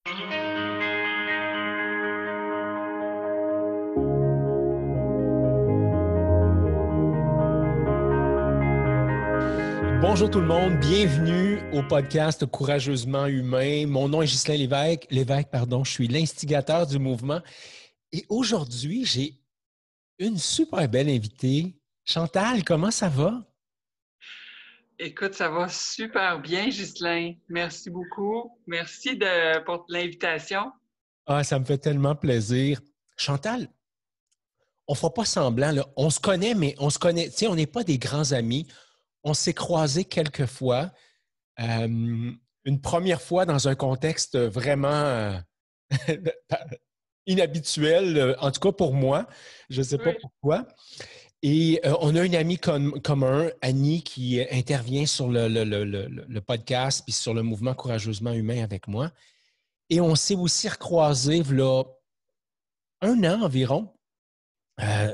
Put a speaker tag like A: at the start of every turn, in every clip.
A: Bonjour tout le monde, bienvenue au podcast Courageusement Humain. Mon nom est Ghislain Lévesque, je suis l'instigateur du mouvement. Et aujourd'hui, j'ai une super belle invitée. Chantal, comment ça va?
B: Écoute, ça va super bien, Ghislain. Merci beaucoup. Merci pour l'invitation.
A: Ah, ça me fait tellement plaisir. Chantal, on ne fera pas semblant, là. On se connaît, mais on se connaît, tu sais, on n'est pas des grands amis. On s'est croisés quelques fois. Une première fois dans un contexte vraiment inhabituel, en tout cas pour moi. Je ne sais pas
B: Oui.
A: pourquoi. Et on a une amie commun, Annie, qui intervient sur le podcast puis sur le mouvement Courageusement Humain avec moi. Et on s'est aussi recroisés il y a un an environ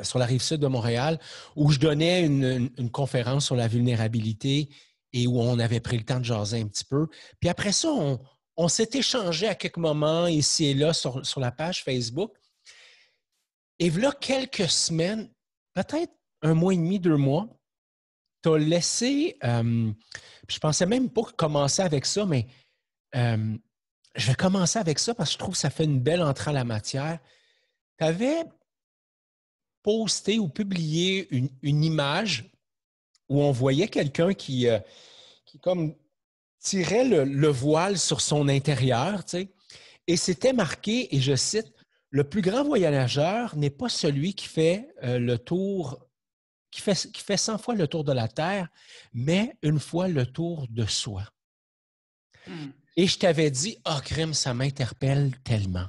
A: sur la rive sud de Montréal où je donnais une conférence sur la vulnérabilité et où on avait pris le temps de jaser un petit peu. Puis après ça, on s'est échangé à quelques moments ici et là sur la page Facebook. Et voilà quelques semaines, peut-être un mois et demi, 2 mois, tu as laissé, je pensais même pas commencer avec ça, mais je vais commencer avec ça parce que je trouve que ça fait une belle entrée à la matière. Tu avais posté ou publié une image où on voyait quelqu'un qui comme tirait le voile sur son intérieur, tu sais, et c'était marqué, et je cite, le plus grand voyageur n'est pas celui qui fait le tour, qui fait 100 fois le tour de la Terre, mais une fois le tour de soi.
B: Hmm.
A: Et je t'avais dit, crime, ça m'interpelle tellement.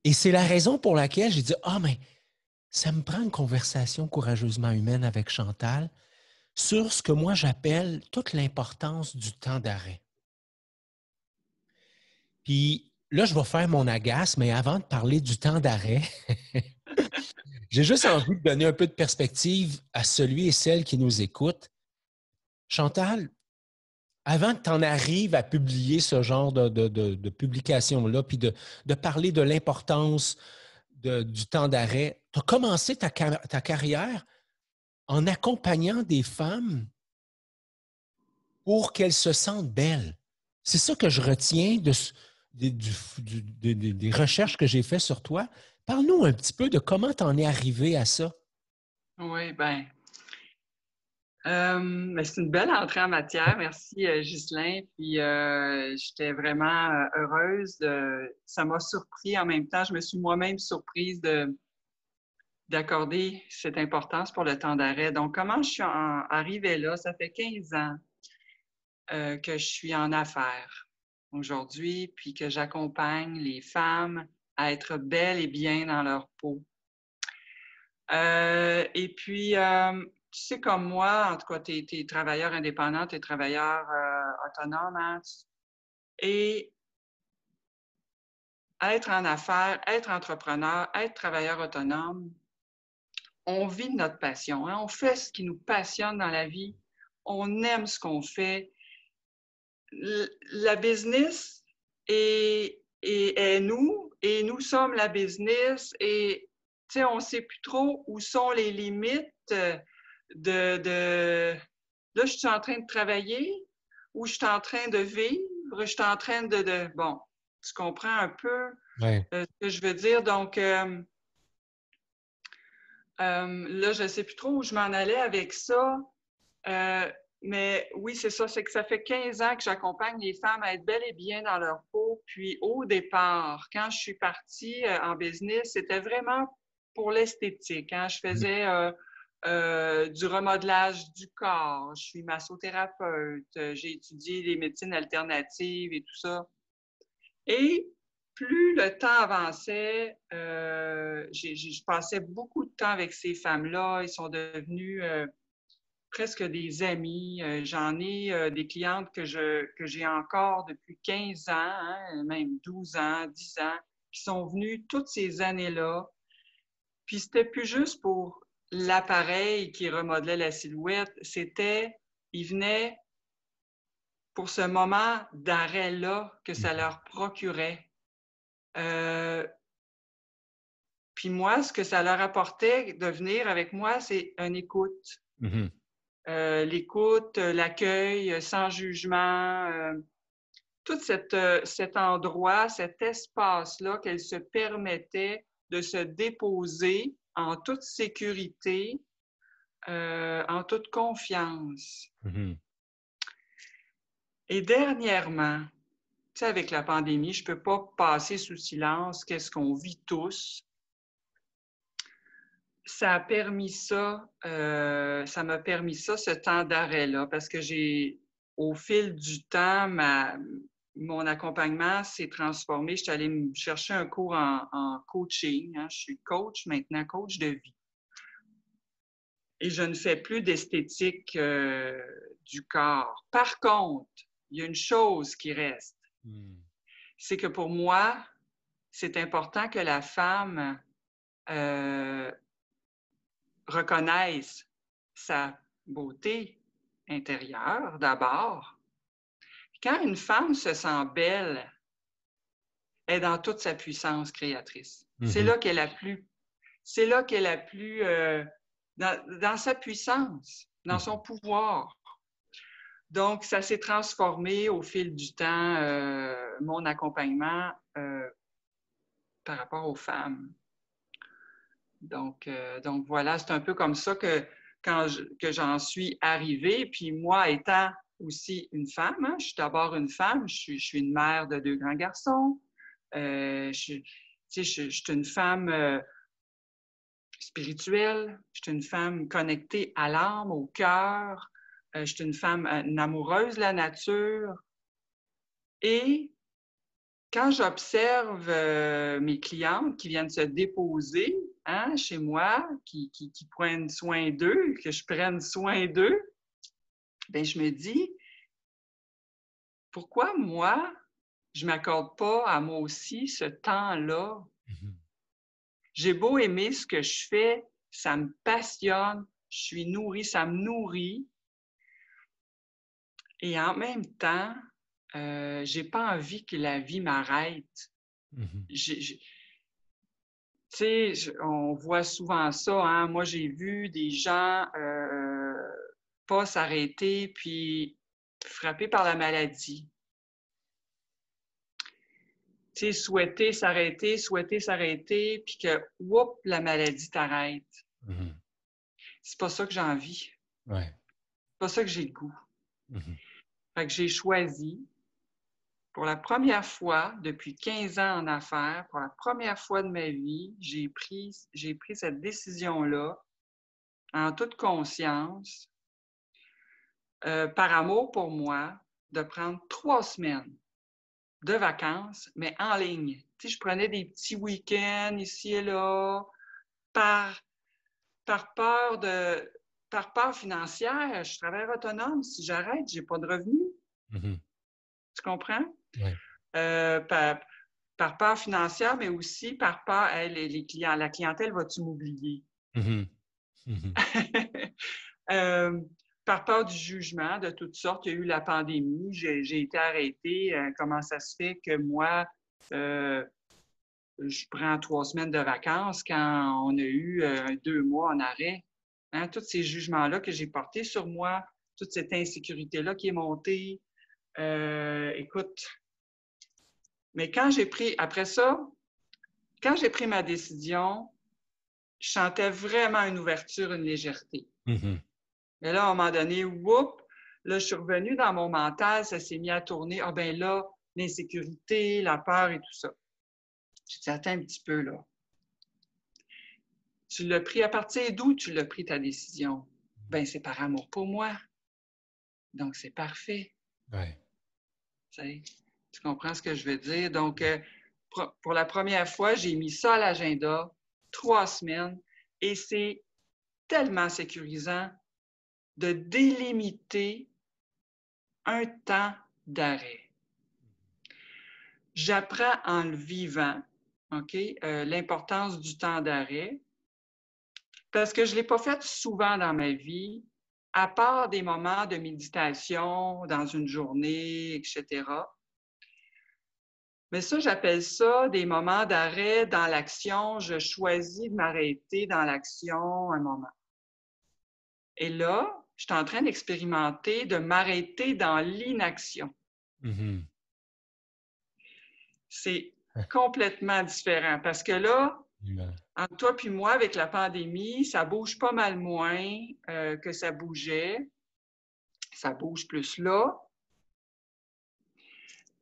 A: Et c'est la raison pour laquelle j'ai dit, mais ça me prend une conversation courageusement humaine avec Chantal sur ce que moi j'appelle toute l'importance du temps d'arrêt. Puis là, je vais faire mon agace, mais avant de parler du temps d'arrêt, j'ai juste envie de donner un peu de perspective à celui et celle qui nous écoutent. Chantal, avant que tu en arrives à publier ce genre de publication-là, puis de parler de l'importance du temps d'arrêt, tu as commencé ta carrière en accompagnant des femmes pour qu'elles se sentent belles. C'est ça que je retiens des recherches que j'ai faites sur toi. Parle-nous un petit peu de comment tu en es arrivé à ça.
B: Oui, mais c'est une belle entrée en matière. Merci, Ghislain. Puis, j'étais vraiment heureuse. Ça m'a surpris en même temps. Je me suis moi-même surprise d'accorder cette importance pour le temps d'arrêt. Donc, comment je suis arrivée là? Ça fait 15 ans que je suis en affaires aujourd'hui, puis que j'accompagne les femmes à être belles et bien dans leur peau. Et puis, tu sais, comme moi, en tout cas, tu es travailleur indépendant, tu es travailleur autonome, hein? Et être en affaires, être entrepreneur, être travailleur autonome, on vit de notre passion, hein? On fait ce qui nous passionne dans la vie. On aime ce qu'on fait. La business est nous, et nous sommes la business, et tu sais, on ne sait plus trop où sont les limites de là, je suis en train de travailler, ou je suis en train de vivre, je suis en train bon, tu comprends un peu
A: Ouais.
B: ce que je veux dire. Donc, là, je ne sais plus trop où je m'en allais avec ça. Mais oui, c'est ça, c'est que ça fait 15 ans que j'accompagne les femmes à être belles et bien dans leur peau. Puis au départ, quand je suis partie en business, c'était vraiment pour l'esthétique, hein. Je faisais du remodelage du corps, je suis massothérapeute, j'ai étudié les médecines alternatives et tout ça. Et plus le temps avançait, je passais beaucoup de temps avec ces femmes-là. Ils sont devenus presque des amis. J'en ai des clientes que j'ai encore depuis 15 ans, hein, même 12 ans, 10 ans, qui sont venues toutes ces années-là. Puis c'était plus juste pour l'appareil qui remodelait la silhouette, ils venaient pour ce moment d'arrêt-là que ça leur procurait. Puis moi, ce que ça leur apportait de venir avec moi, c'est une écoute. L'écoute, l'accueil, sans jugement, tout cet endroit, cet espace-là qu'elle se permettait de se déposer en toute sécurité, en toute confiance. Et dernièrement, tu sais, avec la pandémie, je ne peux pas passer sous silence qu'est-ce qu'on vit tous. Ça a permis ça, ça m'a permis ça, ce temps d'arrêt-là, parce que au fil du temps, mon accompagnement s'est transformé. Je suis allée me chercher un cours en coaching. Hein. Je suis coach maintenant, coach de vie. Et je ne fais plus d'esthétique du corps. Par contre, il y a une chose qui reste. C'est que pour moi, c'est important que la femme reconnaisse sa beauté intérieure d'abord. Quand une femme se sent belle, elle est dans toute sa puissance créatrice. C'est là qu'elle est la plus dans sa puissance, dans son pouvoir. Donc, ça s'est transformé au fil du temps, mon accompagnement par rapport aux femmes. Donc voilà, c'est un peu comme ça que j'en suis arrivée. Puis moi, étant aussi une femme, hein, je suis d'abord une femme, je suis une mère de 2 grands garçons. Je suis une femme spirituelle, je suis une femme connectée à l'âme, au cœur, je suis une femme une amoureuse de la nature. Et quand j'observe mes clientes qui viennent se déposer hein, chez moi, qui prennent soin d'eux, que je prenne soin d'eux, bien, je me dis, pourquoi moi, je ne m'accorde pas à moi aussi ce temps-là? J'ai beau aimer ce que je fais, ça me passionne, je suis nourrie, ça me nourrit. Et en même temps, je n'ai pas envie que la vie m'arrête. Tu sais, on voit souvent ça. Hein? Moi, j'ai vu des gens pas s'arrêter puis frappés par la maladie. Tu sais, souhaiter s'arrêter, puis que, whoop, la maladie t'arrête. C'est pas ça que j'ai envie.
A: Ouais.
B: C'est pas ça que j'ai le goût. Fait que j'ai choisi, pour la première fois, depuis 15 ans en affaires, pour la première fois de ma vie, j'ai pris cette décision-là en toute conscience, par amour pour moi, de prendre 3 semaines de vacances, mais en ligne. Tu sais, je prenais des petits week-ends ici et là, par peur financière. Je travaille autonome. Si j'arrête, je n'ai pas de revenus. Tu comprends?
A: Oui.
B: Par peur financière, mais aussi par peur, les clients, la clientèle, va-tu m'oublier? Par peur du jugement de toutes sortes. Il y a eu la pandémie, j'ai été arrêtée. Comment ça se fait que moi, je prends 3 semaines de vacances quand on a eu 2 mois en arrêt? Hein? Tous ces jugements-là que j'ai portés sur moi, toute cette insécurité-là qui est montée. Écoute, mais après ça, quand j'ai pris ma décision, je sentais vraiment une ouverture, une légèreté. Mais là, à un moment donné, whoop, là, je suis revenue dans mon mental, ça s'est mis à tourner. Ah ben là, l'insécurité, la peur et tout ça. J'ai dit, attends un petit peu, là. Tu l'as pris à partir d'où tu l'as pris ta décision? Ben, c'est par amour pour moi. Donc, c'est parfait.
A: Ouais.
B: Tu comprends ce que je veux dire? Donc, pour la première fois, j'ai mis ça à l'agenda, 3 semaines, et c'est tellement sécurisant de délimiter un temps d'arrêt. J'apprends en le vivant, OK, l'importance du temps d'arrêt, parce que je ne l'ai pas fait souvent dans ma vie. à part des moments de méditation dans une journée, etc. Mais ça, j'appelle ça des moments d'arrêt dans l'action. Je choisis de m'arrêter dans l'action un moment. Et là, je suis en train d'expérimenter de m'arrêter dans l'inaction.
A: Mm-hmm.
B: C'est complètement différent parce que là,
A: Mm-hmm.
B: entre toi puis moi, avec la pandémie, ça bouge pas mal moins que ça bougeait. Ça bouge plus là.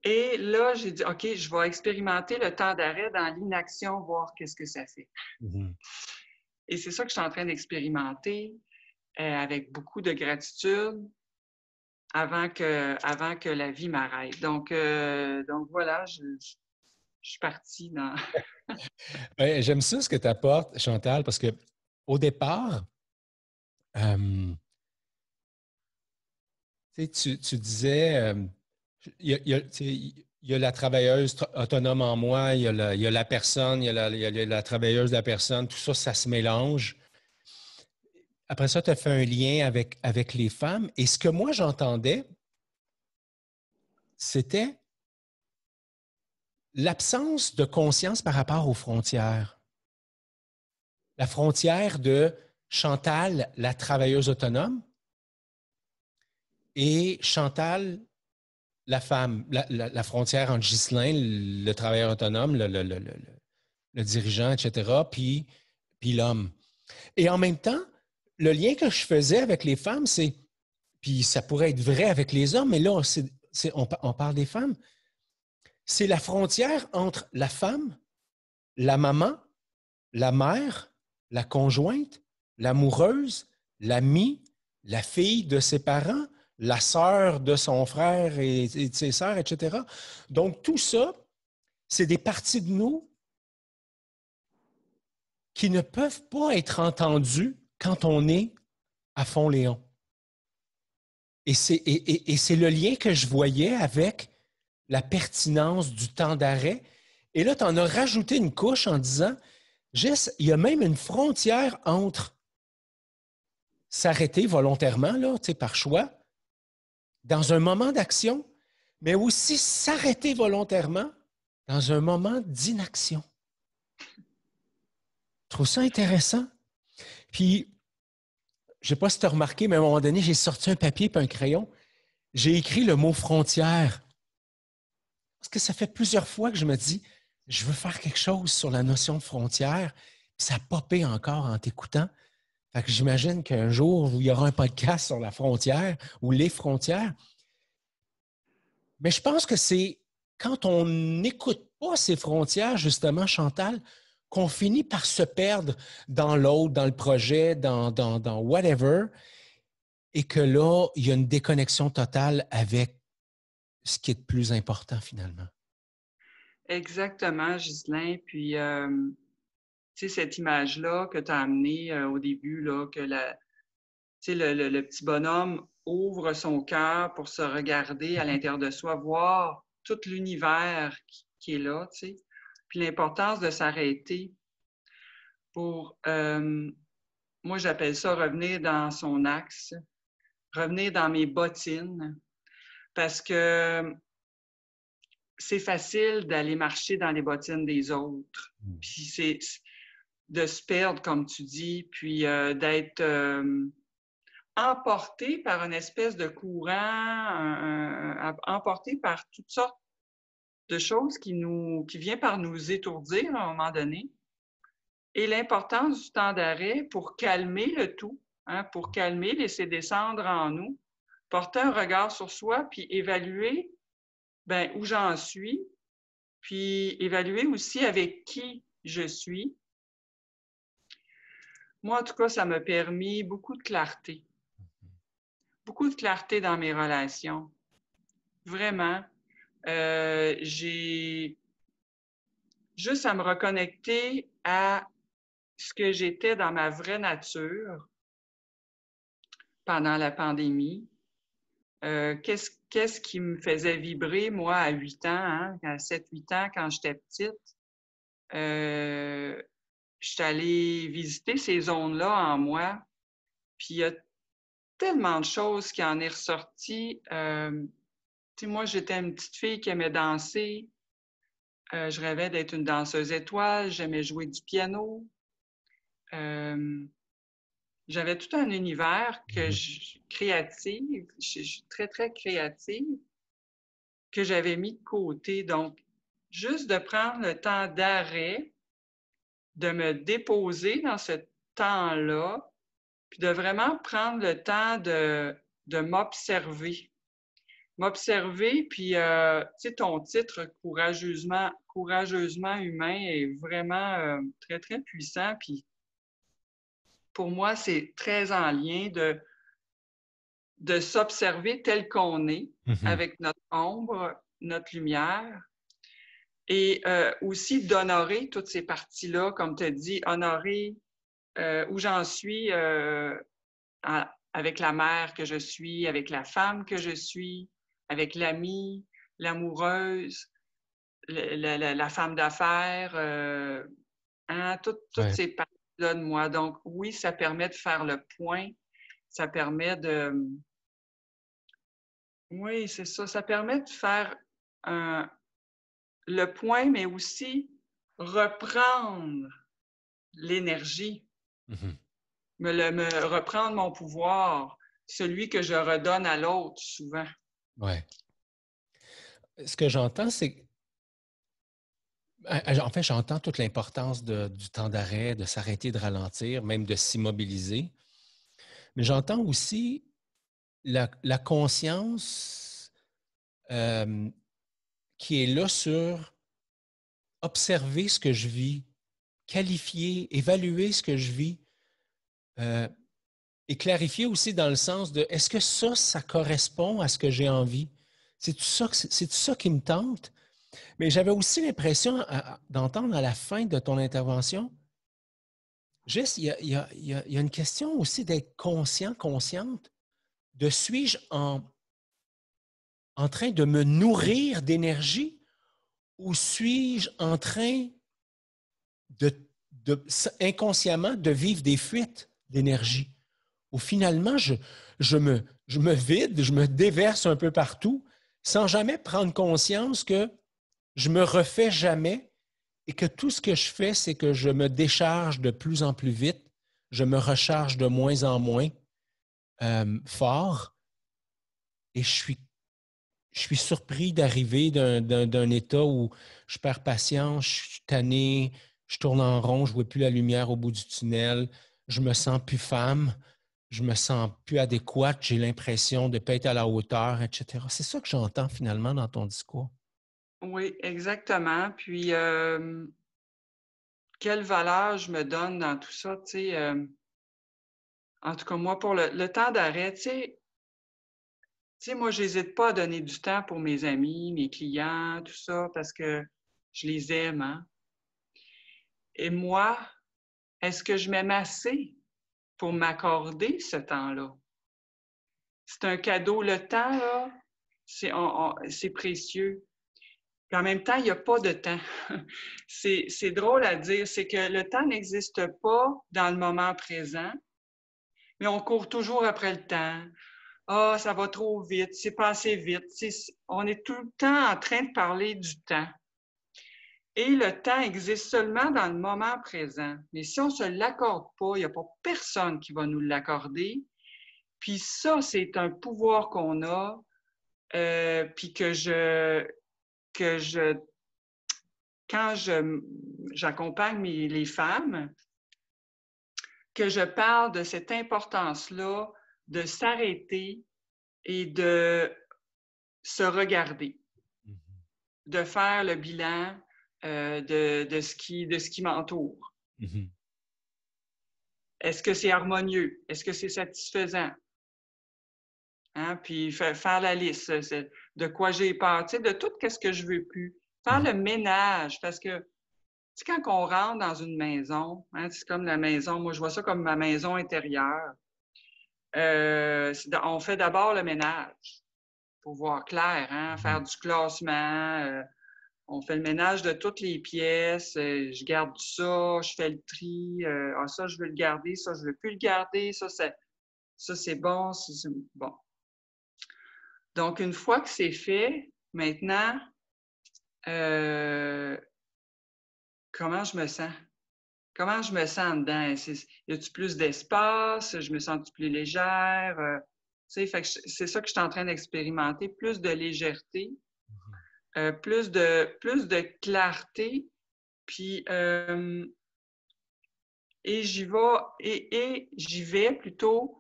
B: Et là, j'ai dit, OK, je vais expérimenter le temps d'arrêt dans l'inaction, voir qu'est-ce que ça fait.
A: Mm-hmm.
B: Et c'est ça que je suis en train d'expérimenter avec beaucoup de gratitude avant que la vie m'arrête. Donc voilà, je suis partie dans...
A: Ouais, j'aime ça ce que tu apportes, Chantal, parce que au départ, tu disais, il y a la travailleuse autonome en moi, il y a la personne, il y a la travailleuse de la personne, tout ça, ça se mélange. Après ça, tu as fait un lien avec les femmes. Et ce que moi, j'entendais, c'était l'absence de conscience par rapport aux frontières. La frontière de Chantal, la travailleuse autonome, et Chantal, la femme, la frontière entre Ghislain, le travailleur autonome, le dirigeant, etc., puis l'homme. Et en même temps, le lien que je faisais avec les femmes, c'est, puis ça pourrait être vrai avec les hommes, mais là, on parle des femmes, c'est la frontière entre la femme, la maman, la mère, la conjointe, l'amoureuse, l'amie, la fille de ses parents, la sœur de son frère et de ses sœurs, etc. Donc, tout ça, c'est des parties de nous qui ne peuvent pas être entendues quand on est à fond Léon. Et c'est le lien que je voyais avec la pertinence du temps d'arrêt. Et là, tu en as rajouté une couche en disant, Jess, il y a même une frontière entre s'arrêter volontairement, là, par choix, dans un moment d'action, mais aussi s'arrêter volontairement dans un moment d'inaction. Je trouve ça intéressant. Puis, je ne sais pas si tu as remarqué, mais à un moment donné, j'ai sorti un papier et un crayon. J'ai écrit le mot frontière. Parce que ça fait plusieurs fois que je me dis, je veux faire quelque chose sur la notion de frontière. Puis ça a popé encore en t'écoutant. Fait que j'imagine qu'un jour, il y aura un podcast sur la frontière ou les frontières. Mais je pense que c'est quand on n'écoute pas ces frontières, justement, Chantal, qu'on finit par se perdre dans l'autre, dans le projet, dans whatever, et que là, il y a une déconnexion totale avec ce qui est de plus important finalement.
B: Exactement, Ghislain. Puis, tu sais, cette image-là que tu as amenée au début, là, que le petit bonhomme ouvre son cœur pour se regarder à l'intérieur de soi, voir tout l'univers qui est là, tu sais. Puis l'importance de s'arrêter pour, moi j'appelle ça revenir dans son axe, revenir dans mes bottines, parce que c'est facile d'aller marcher dans les bottines des autres. Puis c'est de se perdre, comme tu dis, puis d'être emporté par une espèce de courant, emporté par toutes sortes de choses qui viennent par nous étourdir à un moment donné. Et l'importance du temps d'arrêt pour calmer le tout, hein, pour calmer, laisser descendre en nous, porter un regard sur soi, puis évaluer où j'en suis, puis évaluer aussi avec qui je suis. Moi, en tout cas, ça m'a permis beaucoup de clarté. Beaucoup de clarté dans mes relations. Vraiment. J'ai juste à me reconnecter à ce que j'étais dans ma vraie nature pendant la pandémie. Qu'est-ce qui me faisait vibrer, moi, à 8 ans, hein, à 7-8 ans, quand j'étais petite? Je suis allée visiter ces zones-là en moi, puis il y a tellement de choses qui en est ressorti. Moi, j'étais une petite fille qui aimait danser. Je rêvais d'être une danseuse étoile. J'aimais jouer du piano. J'avais tout un univers créatif. Je suis très, très créative, que j'avais mis de côté. Donc, juste de prendre le temps d'arrêt, de me déposer dans ce temps-là, puis de vraiment prendre le temps de m'observer. M'observer, puis, tu sais, ton titre, courageusement humain, est vraiment très, très puissant. Puis, pour moi, c'est très en lien de s'observer tel qu'on est, avec notre ombre, notre lumière, et aussi d'honorer toutes ces parties-là, comme tu as dit, honorer où j'en suis avec la mère que je suis, avec la femme que je suis, avec l'amie, l'amoureuse, la femme d'affaires, toutes ces parties-là de moi. Donc, oui, ça permet de faire le point, ça permet de... Oui, c'est ça, ça permet de faire le point, mais aussi reprendre l'énergie, me reprendre mon pouvoir, celui que je redonne à l'autre souvent.
A: Oui. Ce que j'entends, c'est... En fait, j'entends toute l'importance du temps d'arrêt, de s'arrêter, de ralentir, même de s'immobiliser. Mais j'entends aussi la conscience qui est là sur observer ce que je vis, qualifier, évaluer ce que je vis et clarifier aussi dans le sens de est-ce que ça correspond à ce que j'ai envie? C'est-tu ça qui me tente? Mais j'avais aussi l'impression d'entendre à la fin de ton intervention, juste, il y a une question aussi d'être conscient, consciente, de suis-je en train de me nourrir d'énergie ou suis-je en train inconsciemment de vivre des fuites d'énergie? Où finalement, je me vide, je me déverse un peu partout sans jamais prendre conscience que je me refais jamais et que tout ce que je fais, c'est que je me décharge de plus en plus vite, je me recharge de moins en moins fort et je suis surpris d'arriver d'un état où je perds patience, je suis tanné, je tourne en rond, je ne vois plus la lumière au bout du tunnel, je me sens plus femme, je me sens plus adéquate, j'ai l'impression de ne pas être à la hauteur, etc. C'est ça que j'entends finalement dans ton discours.
B: Oui, exactement. Puis, quelle valeur je me donne dans tout ça, tu sais. En tout cas, moi, pour le temps d'arrêt, tu sais, moi, je n'hésite pas à donner du temps pour mes amis, mes clients, tout ça, parce que je les aime, hein. Et moi, est-ce que je m'aime assez pour m'accorder ce temps-là? C'est un cadeau. Le temps, là, c'est précieux. Puis en même temps, il n'y a pas de temps. C'est drôle à dire, c'est que le temps n'existe pas dans le moment présent, mais on court toujours après le temps. Ah, ça va trop vite, c'est passé vite. On est tout le temps en train de parler du temps. Et le temps existe seulement dans le moment présent. Mais si on ne se l'accorde pas, il n'y a pas personne qui va nous l'accorder. Puis ça, c'est un pouvoir qu'on a, puis quand j'accompagne les femmes, que je parle de cette importance-là de s'arrêter et de se regarder, de faire le bilan de ce qui m'entoure. Est-ce que c'est harmonieux? Est-ce que c'est satisfaisant? Hein? Puis faire la liste de quoi j'ai peur, tu sais, de tout ce que je veux plus. Faire le ménage, parce que tu sais, quand on rentre dans une maison, hein, c'est comme la maison, moi je vois ça comme ma maison intérieure. On fait d'abord le ménage pour voir clair, hein, faire du classement. On fait le ménage de toutes les pièces. Je garde ça, je fais le tri. Ça, je veux le garder, ça, je veux plus le garder. Ça, ça c'est bon, bon. Donc, une fois que c'est fait, maintenant, comment je me sens? Comment je me sens dedans? Y a-tu plus d'espace? Je me sens plus légère? Tu sais, fait que c'est ça que je suis en train d'expérimenter, plus de légèreté, plus de clarté, puis et j'y vais plutôt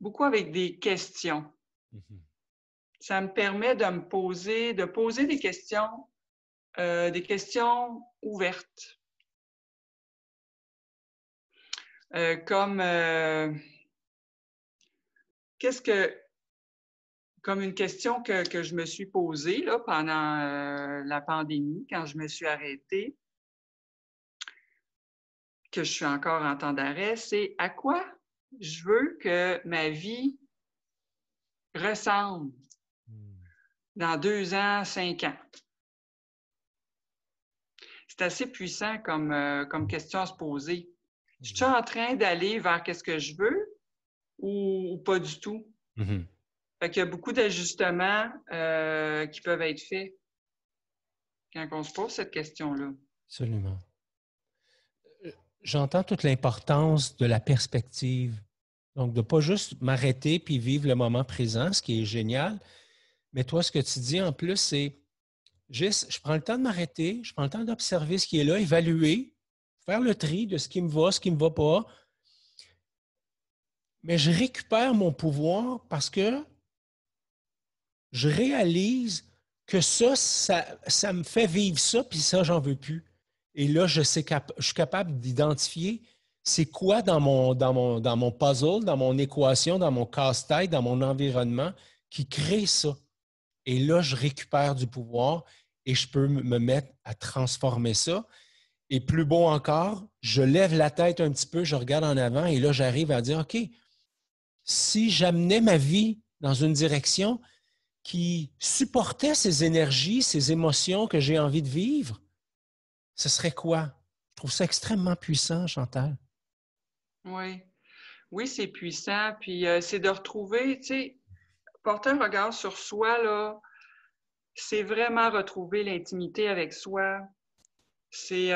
B: beaucoup avec des questions. Ça me permet de poser des questions ouvertes. Comme comme une question que je me suis posée là, pendant la pandémie, quand je me suis arrêtée, que je suis encore en temps d'arrêt, c'est à quoi je veux que ma vie ressemble dans 2 ans, 5 ans. C'est assez puissant comme question à se poser. Je suis en train d'aller vers qu'est-ce que je veux ou pas du tout? Fait qu'il y a beaucoup d'ajustements qui peuvent être faits quand on se pose cette question-là.
A: Absolument. J'entends toute l'importance de la perspective. Donc, de ne pas juste m'arrêter puis vivre le moment présent, ce qui est génial. Mais toi, ce que tu dis en plus, c'est juste, je prends le temps de m'arrêter, je prends le temps d'observer ce qui est là, évaluer, faire le tri de ce qui me va, ce qui ne me va pas. Mais je récupère mon pouvoir parce que je réalise que ça me fait vivre ça, puis ça, j'en veux plus. Et là, je suis capable d'identifier c'est quoi dans mon puzzle, dans mon équation, dans mon casse-tête, dans mon environnement qui crée ça. Et là, je récupère du pouvoir et je peux me mettre à transformer ça. Et plus beau encore, je lève la tête un petit peu, je regarde en avant et là, j'arrive à dire, OK, si j'amenais ma vie dans une direction qui supportait ces énergies, ces émotions que j'ai envie de vivre, ce serait quoi? Je trouve ça extrêmement puissant, Chantal.
B: Oui. Oui, c'est puissant. Puis c'est de retrouver, tu sais, porter un regard sur soi, là, c'est vraiment retrouver l'intimité avec soi. C'est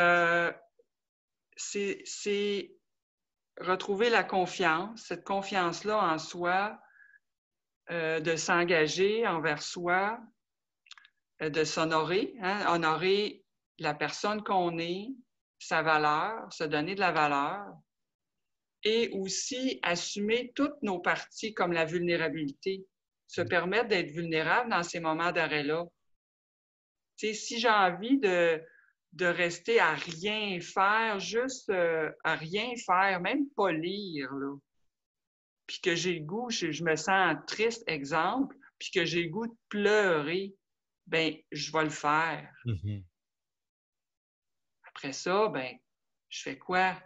B: retrouver la confiance, cette confiance-là en soi, de s'engager envers soi, de s'honorer, hein, honorer la personne qu'on est, sa valeur, se donner de la valeur, et aussi assumer toutes nos parties comme la vulnérabilité, se permettre d'être vulnérable dans ces moments d'arrêt-là. Tu sais, si j'ai envie de rester à rien faire, juste à rien faire, même pas lire, là, puis que j'ai le goût, je me sens triste, exemple, puis que j'ai le goût de pleurer, ben je vais le faire. Après ça, ben je fais quoi?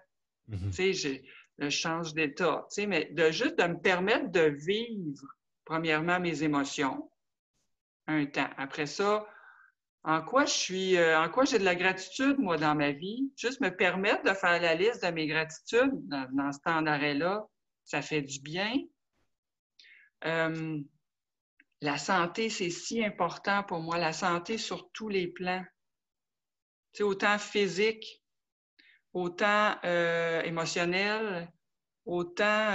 B: Tu sais, je change d'état. Tu sais, mais juste de me permettre de vivre, premièrement, mes émotions, un temps. Après ça, en quoi j'ai de la gratitude, moi, dans ma vie? Juste me permettre de faire la liste de mes gratitudes dans ce temps d'arrêt-là, ça fait du bien. La santé, c'est si important pour moi. La santé sur tous les plans. Tu sais, autant physique, autant émotionnel, autant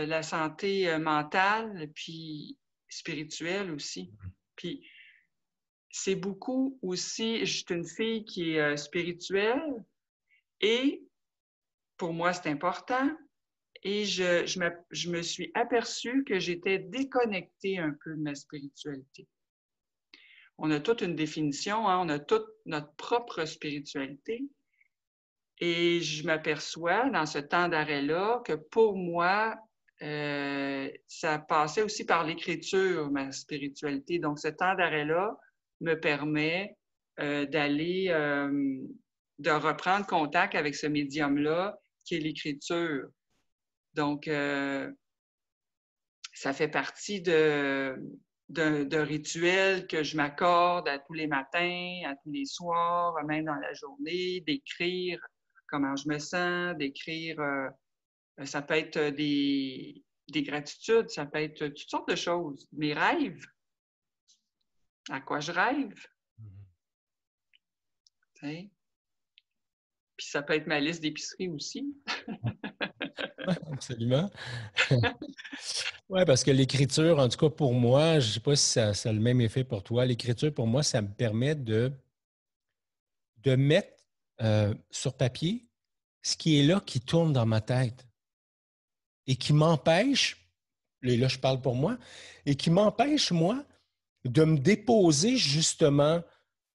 B: la santé mentale, puis spirituelle aussi. Puis c'est beaucoup aussi, je suis une fille qui est spirituelle et pour moi, c'est important. Et je me suis aperçue que j'étais déconnectée un peu de ma spiritualité. On a toute une définition, hein? On a toute notre propre spiritualité. Et je m'aperçois dans ce temps d'arrêt-là que pour moi, ça passait aussi par l'écriture, ma spiritualité. Donc, ce temps d'arrêt-là me permet de reprendre contact avec ce médium-là qui est l'écriture. Donc, ça fait partie de rituels que je m'accorde à tous les matins, à tous les soirs, même dans la journée, d'écrire comment je me sens, d'écrire, ça peut être des gratitudes, ça peut être toutes sortes de choses. Mes rêves, à quoi je rêve. T'sais? Puis ça peut être ma liste d'épicerie aussi.
A: Oui, absolument. Oui, parce que l'écriture, en tout cas pour moi, je ne sais pas si ça a le même effet pour toi, l'écriture, pour moi, ça me permet de mettre sur papier ce qui est là, qui tourne dans ma tête et qui m'empêche, et là je parle pour moi, et qui m'empêche, moi, de me déposer justement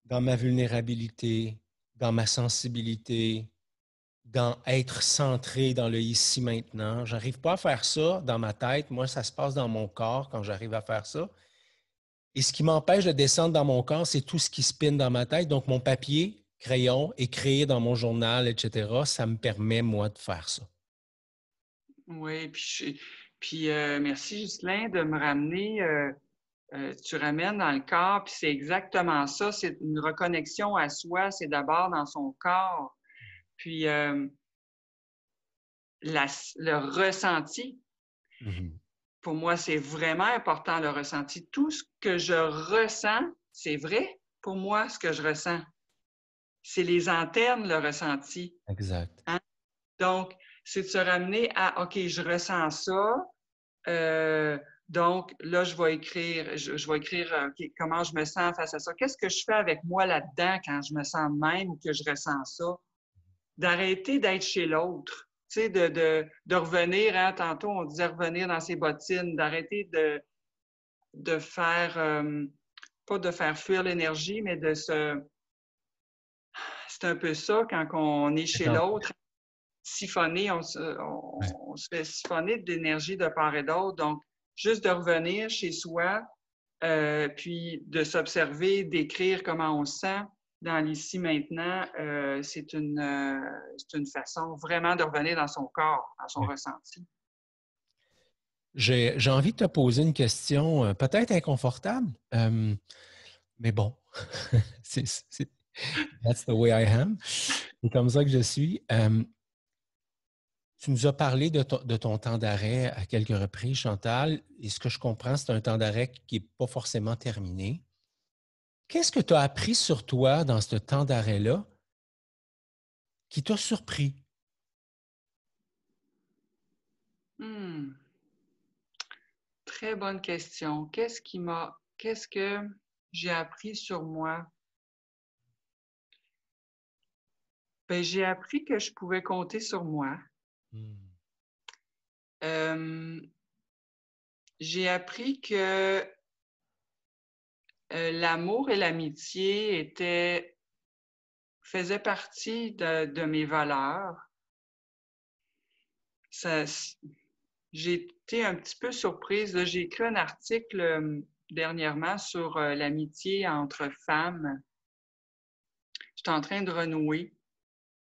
A: dans ma vulnérabilité, dans ma sensibilité, dans être centré dans le ici maintenant. Je n'arrive pas à faire ça dans ma tête. Moi, ça se passe dans mon corps quand j'arrive à faire ça. Et ce qui m'empêche de descendre dans mon corps, c'est tout ce qui spinne dans ma tête. Donc, mon papier, crayon, écrire dans mon journal, etc., ça me permet, moi, de faire ça.
B: Oui, puis merci, Ghislain, de me ramener. Tu ramènes dans le corps, puis c'est exactement ça. C'est une reconnexion à soi. C'est d'abord dans son corps. Puis le ressenti.
A: Mm-hmm.
B: Pour moi, c'est vraiment important, le ressenti. Tout ce que je ressens, c'est vrai pour moi, ce que je ressens. C'est les antennes, le ressenti.
A: Exact.
B: Hein? Donc, c'est de se ramener à, OK, je ressens ça. Donc, là, je vais écrire, OK, comment je me sens face à ça. Qu'est-ce que je fais avec moi là-dedans quand je me sens même ou que je ressens ça? D'arrêter d'être chez l'autre. Tu sais, de revenir, hein, tantôt, on disait revenir dans ses bottines, d'arrêter de faire, pas de faire fuir l'énergie, mais de se... C'est un peu ça quand on est chez l'autre, siphonner, on se fait siphonner d'énergie de part et d'autre. Donc, juste de revenir chez soi, puis de s'observer, d'écrire comment on se sent dans l'ici maintenant, c'est une façon vraiment de revenir dans son corps, dans son ressenti.
A: J'ai envie de te poser une question peut-être inconfortable, mais bon, that's the way I am. C'est comme ça que je suis. Tu nous as parlé de ton temps d'arrêt à quelques reprises, Chantal, et ce que je comprends, c'est un temps d'arrêt qui n'est pas forcément terminé. Qu'est-ce que tu as appris sur toi dans ce temps d'arrêt-là qui t'a surpris?
B: Très bonne question. Qu'est-ce que j'ai appris sur moi? Ben, j'ai appris que je pouvais compter sur moi. J'ai appris que l'amour et l'amitié faisaient partie de mes valeurs. J'ai été un petit peu surprise. J'ai écrit un article dernièrement sur l'amitié entre femmes. J'étais en train de renouer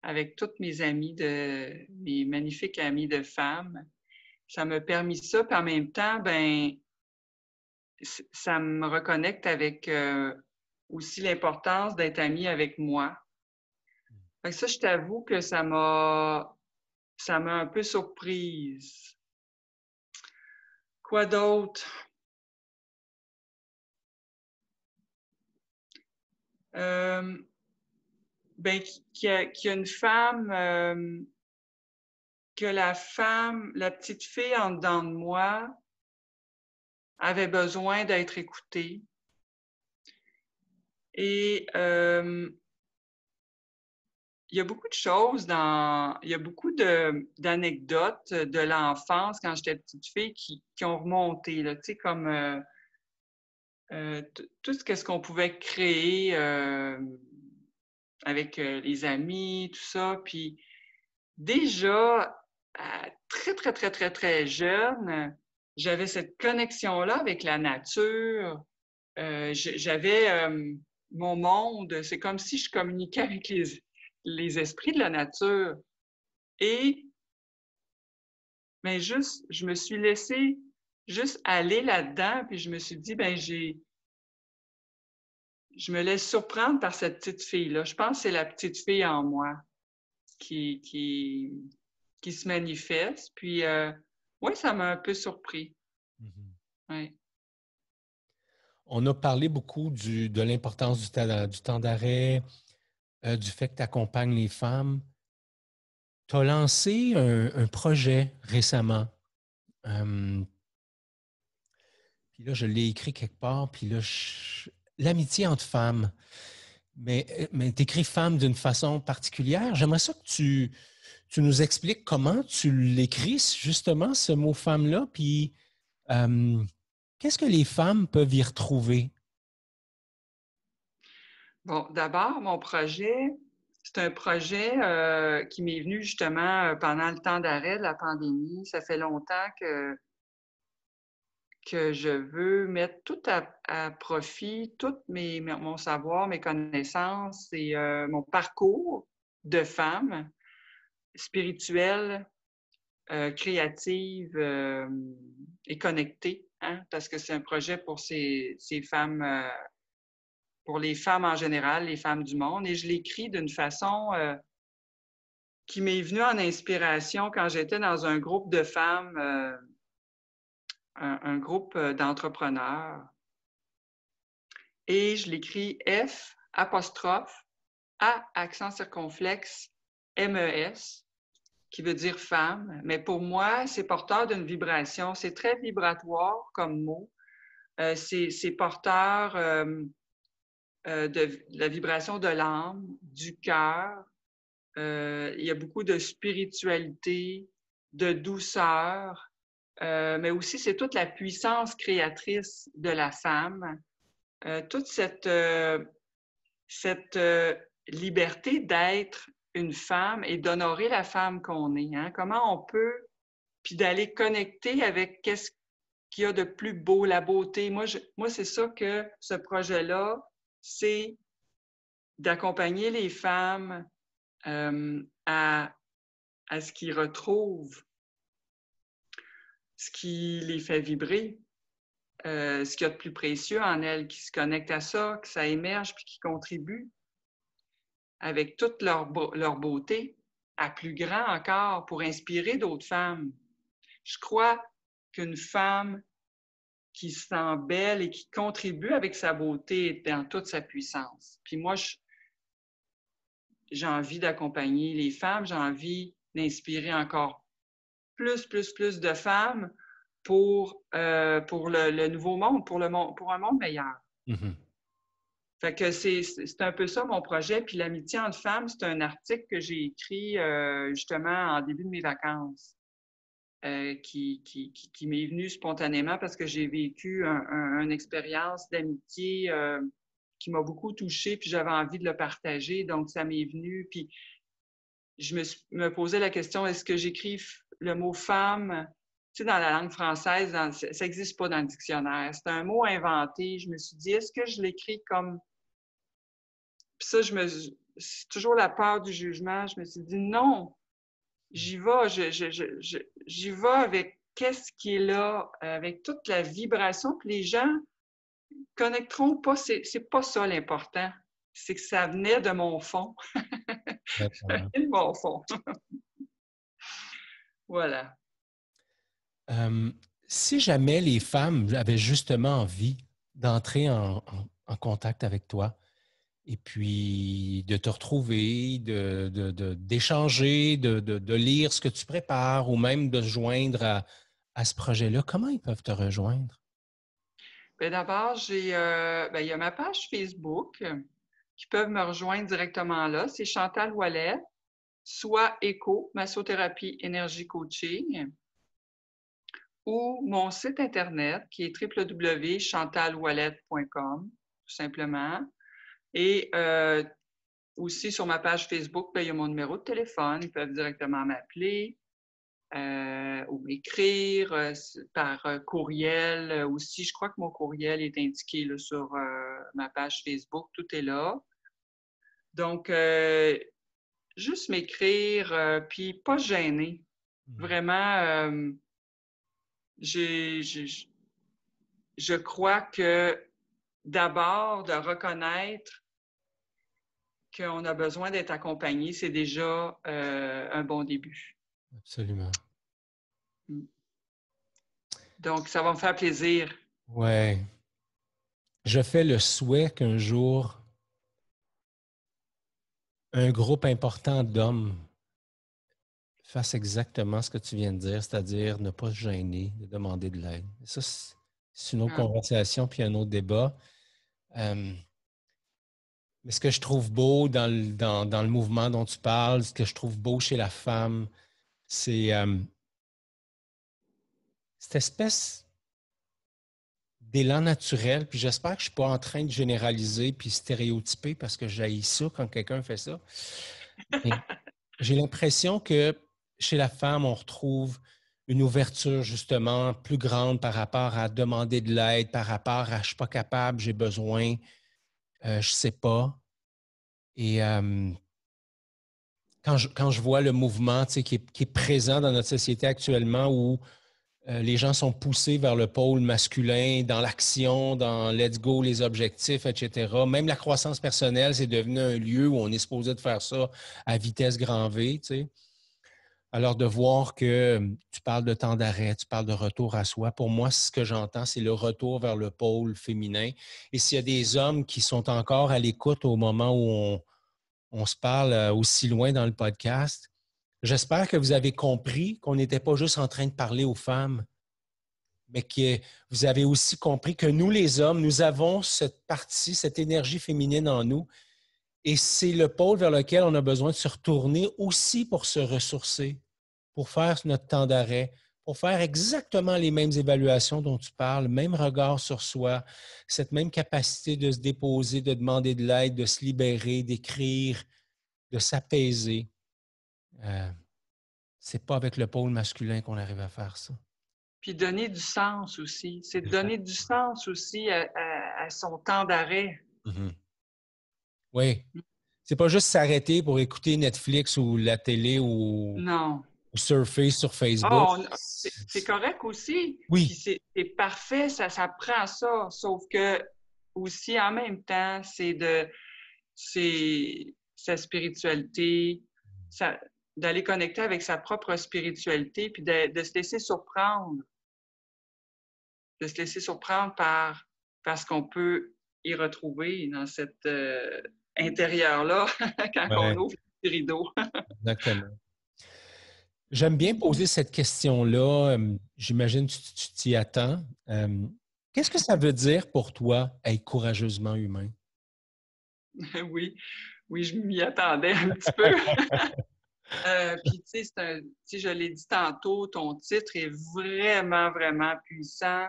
B: avec toutes mes mes magnifiques amies de femmes. Ça m'a permis ça, puis en même temps, ben, ça me reconnecte avec aussi l'importance d'être amie avec moi. Fait que ça, je t'avoue que ça m'a un peu surprise. Quoi d'autre? Ben, qu'il y a une femme, que la petite fille en dedans de moi avait besoin d'être écoutée. Et il y a beaucoup de choses il y a beaucoup d'anecdotes de l'enfance quand j'étais petite fille qui ont remonté, là, tu sais, comme tout ce qu'on pouvait créer avec les amis, tout ça. Puis déjà, très, très, très, très, très jeune, j'avais cette connexion-là avec la nature. J'avais mon monde. C'est comme si je communiquais avec les esprits de la nature. Et je me suis laissée juste aller là-dedans, puis je me suis dit, ben je me laisse surprendre par cette petite fille-là. Je pense que c'est la petite fille en moi qui se manifeste. Puis Oui, ça m'a un peu surpris.
A: Mhm.
B: Oui.
A: On a parlé beaucoup de l'importance du temps d'arrêt, du fait que tu accompagnes les femmes. Tu as lancé un projet récemment. Euh, Puis là, je l'ai écrit quelque part. Puis là, l'amitié entre femmes. Mais tu écris femme d'une façon particulière. J'aimerais ça que tu nous expliques comment tu l'écris, justement, ce mot femme-là. Puis euh, qu'est-ce que les femmes peuvent y retrouver?
B: Bon, d'abord, mon projet, c'est un projet qui m'est venu justement pendant le temps d'arrêt de la pandémie. Ça fait longtemps que je veux mettre tout à profit, mon savoir, mes connaissances et mon parcours de femme spirituelle, créative et connectée, hein, parce que c'est un projet pour ces femmes, pour les femmes en général, les femmes du monde. Et je l'écris d'une façon qui m'est venue en inspiration quand j'étais dans un groupe de femmes, un groupe d'entrepreneurs. Et je l'écris F apostrophe A accent circonflexe MES, qui veut dire femme. Mais pour moi, c'est porteur d'une vibration. C'est très vibratoire comme mot. C'est porteur de la vibration de l'âme, du cœur. Il y a beaucoup de spiritualité, de douceur, mais aussi c'est toute la puissance créatrice de la femme, toute cette liberté d'être une femme et d'honorer la femme qu'on est. Hein? Comment on peut, puis d'aller connecter avec qu'est-ce qu'il y a de plus beau, la beauté. Moi c'est ça que ce projet-là, c'est d'accompagner les femmes à ce qu'ils retrouvent ce qui les fait vibrer, ce qu'il y a de plus précieux en elles, qui se connectent à ça, que ça émerge puis qui contribuent avec toute leur beauté à plus grand encore pour inspirer d'autres femmes. Je crois qu'une femme qui se sent belle et qui contribue avec sa beauté dans toute sa puissance. Puis moi, j'ai envie d'accompagner les femmes, j'ai envie d'inspirer encore plus de femmes pour le nouveau monde, pour un monde meilleur.
A: Mm-hmm.
B: Fait que c'est un peu ça mon projet. Puis l'amitié entre femmes, c'est un article que j'ai écrit justement en début de mes vacances, qui m'est venu spontanément parce que j'ai vécu une expérience d'amitié qui m'a beaucoup touchée, puis j'avais envie de le partager. Donc, ça m'est venu. Puis je me posais la question, est-ce que j'écris le mot femme? Tu sais, dans la langue française, ça n'existe pas dans le dictionnaire. C'est un mot inventé. Je me suis dit, est-ce que je l'écris comme... Puis ça, c'est toujours la peur du jugement. Je me suis dit, non, j'y vais. J'y vais avec qu'est-ce qui est là, avec toute la vibration. Puis les gens connecteront pas. C'est pas ça l'important. C'est que ça venait de mon fond. Ça
A: Exactement.
B: venait de mon fond. Voilà.
A: Euh, Si jamais les femmes avaient justement envie d'entrer en contact avec toi et puis de te retrouver, d'échanger, de lire ce que tu prépares ou même de se joindre à ce projet-là, comment ils peuvent te rejoindre?
B: Ben d'abord, il y a ma page Facebook qui peuvent me rejoindre directement là. C'est Chantal Ouellet, soit ECO, Massothérapie Énergie Coaching, ou mon site Internet qui est www.chantalouellet.com, tout simplement. Et aussi sur ma page Facebook, ben, il y a mon numéro de téléphone. Ils peuvent directement m'appeler. Ou m'écrire par courriel aussi. Je crois que mon courriel est indiqué là, sur ma page Facebook. Tout est là. Donc, juste m'écrire, puis pas gêner. Vraiment, j'ai, j'ai- je crois que d'abord, de reconnaître qu'on a besoin d'être accompagné, c'est déjà un bon début.
A: Absolument.
B: Mm. Donc, ça va me faire plaisir.
A: Ouais. Je fais le souhait qu'un jour, un groupe important d'hommes fasse exactement ce que tu viens de dire, c'est-à-dire ne pas se gêner de demander de l'aide. Ça, c'est une autre
B: Ah.
A: conversation puis un autre débat. Mais ce que je trouve beau dans le mouvement dont tu parles, ce que je trouve beau chez la femme, c'est cette espèce d'élan naturel. Puis j'espère que je ne suis pas en train de généraliser puis stéréotyper parce que j'haïs ça quand quelqu'un fait ça. Mais j'ai l'impression que chez la femme, on retrouve une ouverture justement plus grande par rapport à demander de l'aide, par rapport à je ne suis pas capable, j'ai besoin, je ne sais pas. Et quand je vois le mouvement qui est présent dans notre société actuellement où les gens sont poussés vers le pôle masculin, dans l'action, dans let's go, les objectifs, etc. Même la croissance personnelle, c'est devenu un lieu où on est supposé de faire ça à vitesse grand V. Tu sais. Alors, de voir que tu parles de temps d'arrêt, tu parles de retour à soi, pour moi, ce que j'entends, c'est le retour vers le pôle féminin. Et s'il y a des hommes qui sont encore à l'écoute au moment où on se parle aussi loin dans le podcast, j'espère que vous avez compris qu'on n'était pas juste en train de parler aux femmes, mais que vous avez aussi compris que nous, les hommes, nous avons cette partie, cette énergie féminine en nous. Et c'est le pôle vers lequel on a besoin de se retourner aussi pour se ressourcer, pour faire notre temps d'arrêt, pour faire exactement les mêmes évaluations dont tu parles, même regard sur soi, cette même capacité de se déposer, de demander de l'aide, de se libérer, d'écrire, de s'apaiser. C'est pas avec le pôle masculin qu'on arrive à faire ça.
B: Puis donner du sens aussi. C'est de donner du sens aussi à son temps d'arrêt.
A: Mm-hmm. Oui. C'est pas juste s'arrêter pour écouter Netflix ou la télé ou
B: Non.
A: surfer sur Facebook.
B: Oh, c'est correct aussi. Puis
A: Oui.
B: c'est parfait, ça prend ça. Sauf que aussi, en même temps, c'est sa spiritualité, d'aller connecter avec sa propre spiritualité, puis de se laisser surprendre. De se laisser surprendre par ce qu'on peut y retrouver dans cet intérieur-là quand on
A: Ouais,
B: ouvre le rideau.
A: exactement. J'aime bien poser cette question-là. J'imagine que tu t'y attends. Qu'est-ce que ça veut dire pour toi être courageusement humain?
B: Oui, oui, je m'y attendais un petit peu. Puis, tu sais, je l'ai dit tantôt, ton titre est vraiment, vraiment puissant,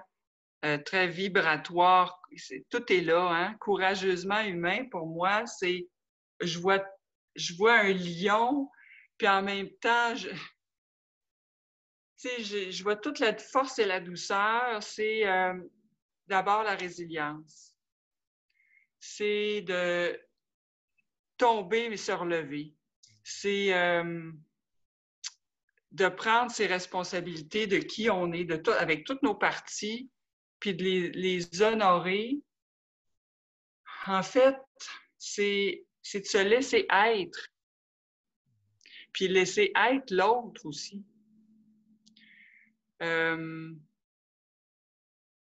B: très vibratoire. Tout est là, hein? Courageusement humain, pour moi, c'est je vois, je vois un lion, puis en même temps, je vois toute la force et la douceur. C'est d'abord la résilience. C'est de tomber mais se relever. C'est de prendre ses responsabilités de qui on est, avec toutes nos parties, puis de les honorer. En fait, c'est de se laisser être, puis laisser être l'autre aussi.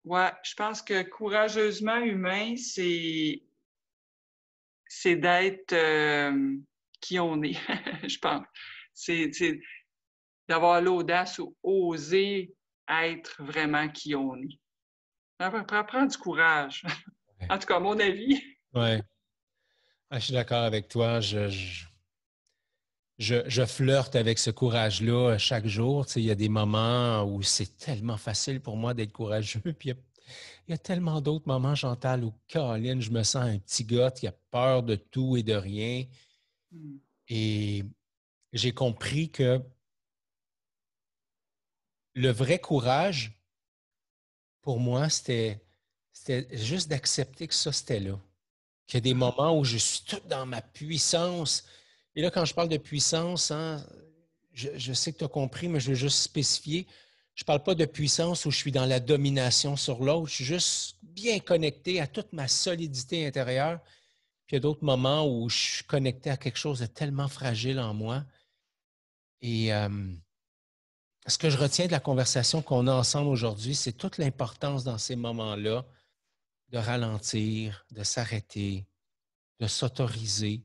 B: Ouais, je pense que courageusement humain, c'est d'être qui on est, je pense. C'est d'avoir l'audace ou oser être vraiment qui on est. Prends du courage. En tout cas, à mon avis.
A: Oui, je suis d'accord avec toi. Je flirte avec ce courage-là chaque jour. Tu sais, il y a des moments où c'est tellement facile pour moi d'être courageux. Puis il y a tellement d'autres moments, Chantal, où, Caroline, je me sens un petit gars qui a peur de tout et de rien. Et j'ai compris que le vrai courage, pour moi, c'était juste d'accepter que ça, c'était là. Qu'il y a des moments où je suis tout dans ma puissance. Et là, quand je parle de puissance, hein, je sais que tu as compris, mais je veux juste spécifier. Je ne parle pas de puissance où je suis dans la domination sur l'autre. Je suis juste bien connecté à toute ma solidité intérieure. Puis il y a d'autres moments où je suis connecté à quelque chose de tellement fragile en moi. Et ce que je retiens de la conversation qu'on a ensemble aujourd'hui, c'est toute l'importance dans ces moments-là de ralentir, de s'arrêter, de s'autoriser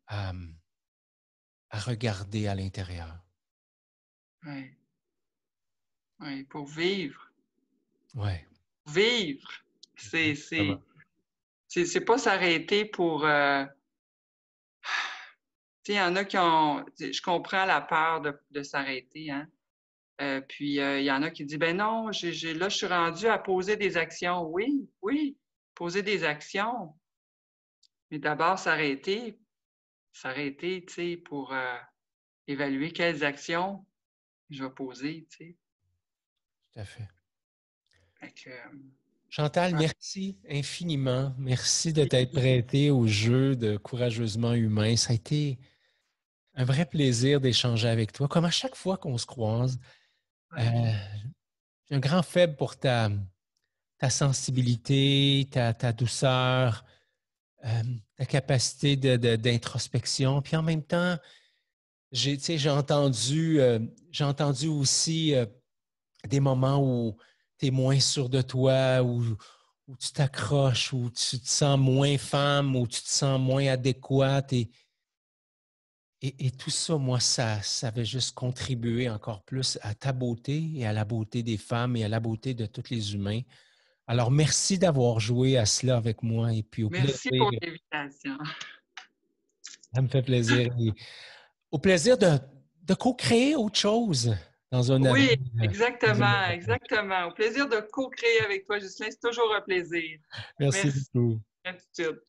A: à, à regarder à l'intérieur.
B: Oui. Oui, pour vivre.
A: Oui.
B: Vivre. C'est pas s'arrêter pour... il y en a qui ont... Je comprends la peur de s'arrêter, hein. Puis, il y en a qui disent, ben non, là, je suis rendu à poser des actions. Oui, oui, poser des actions. Mais d'abord, s'arrêter, tu sais, pour évaluer quelles actions je vais poser, tu sais.
A: Tout à fait.
B: Fait que,
A: Chantal,
B: ouais.
A: merci infiniment. Merci de t'être prêtée au jeu de Courageusement humain. Ça a été un vrai plaisir d'échanger avec toi. Comme à chaque fois qu'on se croise,
B: Ouais.
A: j'ai un grand faible pour ta sensibilité, ta douceur, ta capacité d'introspection. Puis en même temps, tu sais, j'ai entendu aussi des moments où tu es moins sûr de toi, où tu t'accroches, où tu te sens moins femme, où tu te sens moins adéquate. Et tout ça, moi, ça avait juste contribué encore plus à ta beauté et à la beauté des femmes et à la beauté de tous les humains. Alors, merci d'avoir joué à cela avec moi et puis au plaisir,
B: Merci pour l'invitation.
A: ça me fait plaisir. Et au plaisir de co-créer autre chose dans un avenir.
B: Oui, exactement, exactement. Au plaisir de co-créer avec toi, Ghislain. C'est toujours un plaisir.
A: Merci
B: Merci.
A: beaucoup.
B: Gratitude.